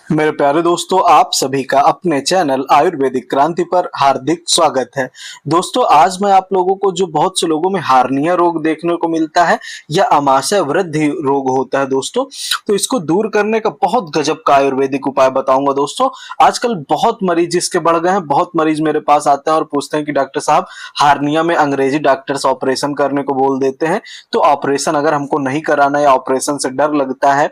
मेरे प्यारे दोस्तों, आप सभी का अपने चैनल आयुर्वेदिक क्रांति पर हार्दिक स्वागत है। दोस्तों, आज मैं आप लोगों को जो बहुत से लोगों में हार्निया रोग देखने को मिलता है या आमाशय वृद्धि रोग होता है दोस्तों, तो इसको दूर करने का बहुत गजब का आयुर्वेदिक उपाय बताऊंगा दोस्तों। आजकल बहुत मरीज इसके बढ़ गए हैं। बहुत मरीज मेरे पास आते हैं और पूछते हैं कि डॉक्टर साहब, हार्निया में अंग्रेजी डॉक्टर्स ऑपरेशन करने को बोल देते हैं, तो ऑपरेशन अगर हमको नहीं कराना या ऑपरेशन से डर लगता है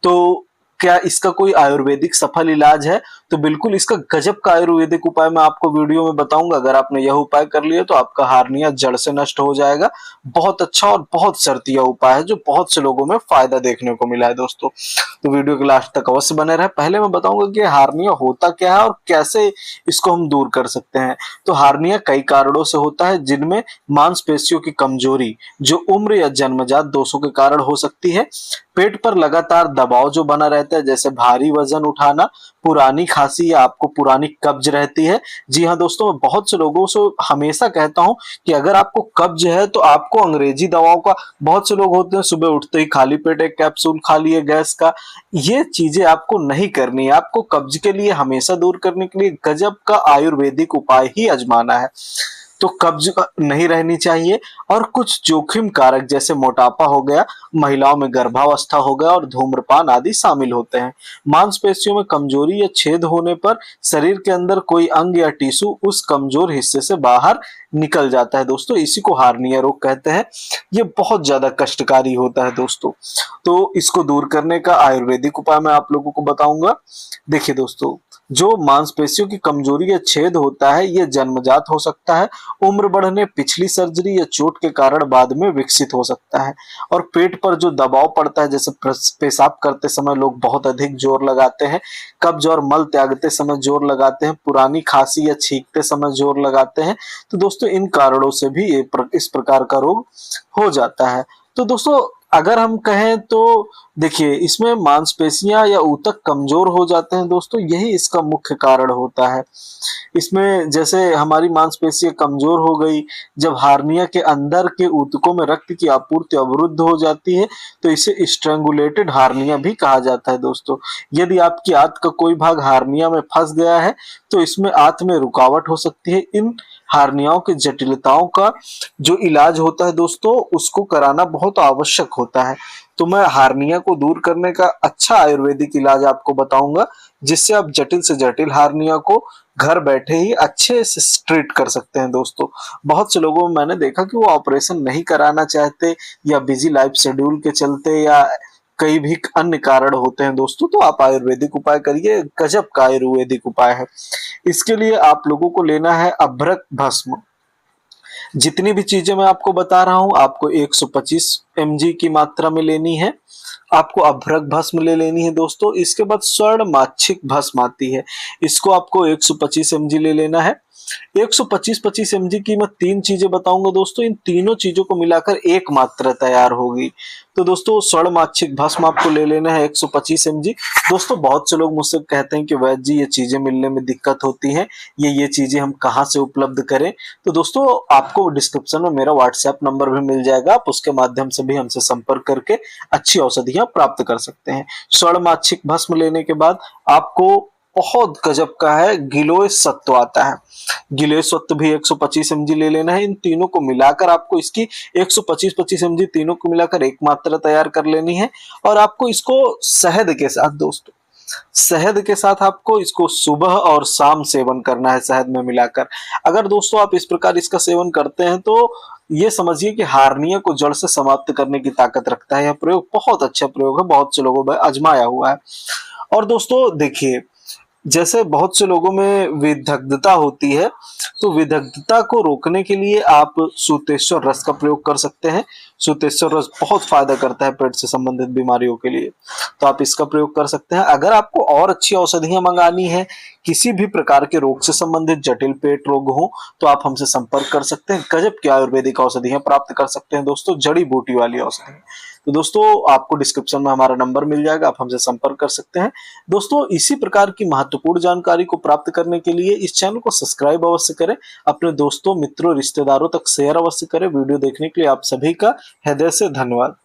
तो क्या इसका कोई आयुर्वेदिक सफल इलाज है? तो बिल्कुल इसका गजब का आयुर्वेदिक उपाय मैं आपको वीडियो में बताऊंगा। अगर आपने यह उपाय कर लिया तो आपका हार्निया जड़ से नष्ट हो जाएगा। बहुत अच्छा और बहुत शर्तीला उपाय है जो बहुत से लोगों में फायदा देखने को मिला है दोस्तों। तो वीडियो के लास्ट तक अवश्य बने रहे। पहले मैं बताऊंगा कि हार्निया होता क्या है और कैसे इसको हम दूर कर सकते हैं। तो हार्निया कई कारणों से होता है, जिनमें मांसपेशियों की कमजोरी जो उम्र या जन्मजात दोषों के कारण हो सकती है, पेट पर लगातार दबाव जो बना रहता है जैसे भारी वजन उठाना, पुरानी खांसी या आपको पुरानी कब्ज रहती है। जी हाँ दोस्तों, मैं बहुत से लोगों से हमेशा कहता हूं कि अगर आपको कब्ज है तो आपको अंग्रेजी दवाओं का, बहुत से लोग होते हैं सुबह उठते ही खाली पेट एक कैप्सूल खा लिए गैस का, ये चीजें आपको नहीं करनी है। आपको कब्ज के लिए, हमेशा दूर करने के लिए गजब का आयुर्वेदिक उपाय ही आजमाना है। तो कब्ज नहीं रहनी चाहिए। और कुछ जोखिम कारक जैसे मोटापा हो गया, महिलाओं में गर्भावस्था हो गया और धूम्रपान आदि शामिल होते हैं। मांसपेशियों में कमजोरी या छेद होने पर शरीर के अंदर कोई अंग या टिश्यू उस कमजोर हिस्से से बाहर निकल जाता है दोस्तों, इसी को हार्निया रोग कहते हैं। ये बहुत ज्यादा कष्टकारी होता है दोस्तों। तो इसको दूर करने का आयुर्वेदिक उपाय मैं आप लोगों को बताऊंगा। देखिए दोस्तों, जो मांसपेशियों की कमजोरी या छेद होता है ये जन्मजात हो सकता है, उम्र बढ़ने, पिछली सर्जरी या चोट के कारण बाद में विकसित हो सकता है। और पेट पर जो दबाव पड़ता है, जैसे पेशाब करते समय लोग बहुत अधिक जोर लगाते हैं, कब्ज और मल त्यागते समय जोर लगाते हैं, पुरानी खांसी या छींकते समय जोर लगाते हैं, तो दोस्तों इन कारणों से भी इस प्रकार का रोग हो जाता है। तो दोस्तों, अगर हम कहें तो देखिए, इसमें मांसपेशियां या ऊतक कमजोर हो जाते हैं दोस्तों, यही इसका मुख्य कारण होता है। इसमें जैसे हमारी मांसपेशियां कमजोर हो गई, जब हार्निया के अंदर के ऊतकों में रक्त की आपूर्ति अवरुद्ध हो जाती है तो इसे स्ट्रैंगुलेटेड हार्निया भी कहा जाता है दोस्तों। यदि आपकी आंत का कोई भाग हार्निया में फंस गया है तो इसमें आंत में रुकावट हो सकती है। इन हार्नियाओं की जटिलताओं का जो इलाज होता है दोस्तों, उसको कराना बहुत आवश्यक होता है। तो मैं हार्निया को दूर करने का अच्छा आयुर्वेदिक इलाज आपको बताऊंगा, जिससे आप जटिल से जटिल हार्निया को घर बैठे ही अच्छे से ट्रीट कर सकते हैं दोस्तों। बहुत से लोगों में मैंने देखा कि वो ऑपरेशन नहीं कराना चाहते, या बिजी लाइफ शेड्यूल के चलते, या कई भी अन्य कारण होते हैं दोस्तों, तो आप आयुर्वेदिक उपाय करिए। गजब का आयुर्वेदिक उपाय है। इसके लिए आप लोगों को लेना है अभ्रक भस्म। जितनी भी चीजें मैं आपको बता रहा हूं, आपको 125 mg की मात्रा में लेनी है। आपको अभ्रक भस्म ले लेनी है दोस्तों। इसके बाद स्वर्ण माच्छिक भस्म आती है, इसको आपको 125 mg ले लेना है। 125 mg की मैं तीन चीजें बताऊंगा दोस्तों, इन तीनों चीजों को मिलाकर एक मात्रा तैयार होगी। तो दोस्तों, स्वर्ण माच्छिक भस्म आपको ले लेना है 125 mg। दोस्तों, बहुत से लोग मुझसे कहते हैं कि वैद्य जी, ये चीजें मिलने में दिक्कत होती है, ये चीजें हम कहाँ से उपलब्ध करें? तो दोस्तों, आपको डिस्क्रिप्शन में मेरा व्हाट्सएप नंबर भी मिल जाएगा, आप उसके माध्यम से भी हमसे संपर्क करके अच्छी औषधियां प्राप्त कर सकते हैं। स्वर्ण माच्छिक भस्म लेने के बाद आपको बहुत गजब का है गिलोय सत्व आता है, गिलोय सत्व भी 125 mg ले लेना है। इन तीनों को मिलाकर आपको इसकी 125 mg तीनों को मिलाकर एक मात्रा तैयार कर लेनी है। और आपको इसको शहद के साथ दोस्तों, शहद के साथ आपको इसको सुबह और शाम सेवन करना है शहद में मिलाकर। अगर दोस्तों आप इस प्रकार इसका सेवन करते हैं तो ये समझिए कि हार्निया को जड़ से समाप्त करने की ताकत रखता है। यह प्रयोग बहुत अच्छा प्रयोग है, बहुत से लोगों में आजमाया हुआ है। और दोस्तों देखिए, जैसे बहुत से लोगों में विदग्धता होती है, तो विदग्धता को रोकने के लिए आप सूतेश्वर रस का प्रयोग कर सकते हैं। सूतेश्वर रस बहुत फायदा करता है पेट से संबंधित बीमारियों के लिए, तो आप इसका प्रयोग कर सकते हैं। अगर आपको और अच्छी औषधियां मंगानी है, किसी भी प्रकार के रोग से संबंधित जटिल पेट रोग हो, तो आप हमसे संपर्क कर सकते हैं। गजब की आयुर्वेदिक औषधियां प्राप्त कर सकते हैं दोस्तों, जड़ी बूटी वाली औषधि। तो दोस्तों, आपको डिस्क्रिप्शन में हमारा नंबर मिल जाएगा, आप हमसे संपर्क कर सकते हैं। दोस्तों, इसी प्रकार की महत्वपूर्ण जानकारी को प्राप्त करने के लिए इस चैनल को सब्सक्राइब अवश्य करें, अपने दोस्तों, मित्रों, रिश्तेदारों तक शेयर अवश्य करें। वीडियो देखने के लिए आप सभी का हृदय से धन्यवाद।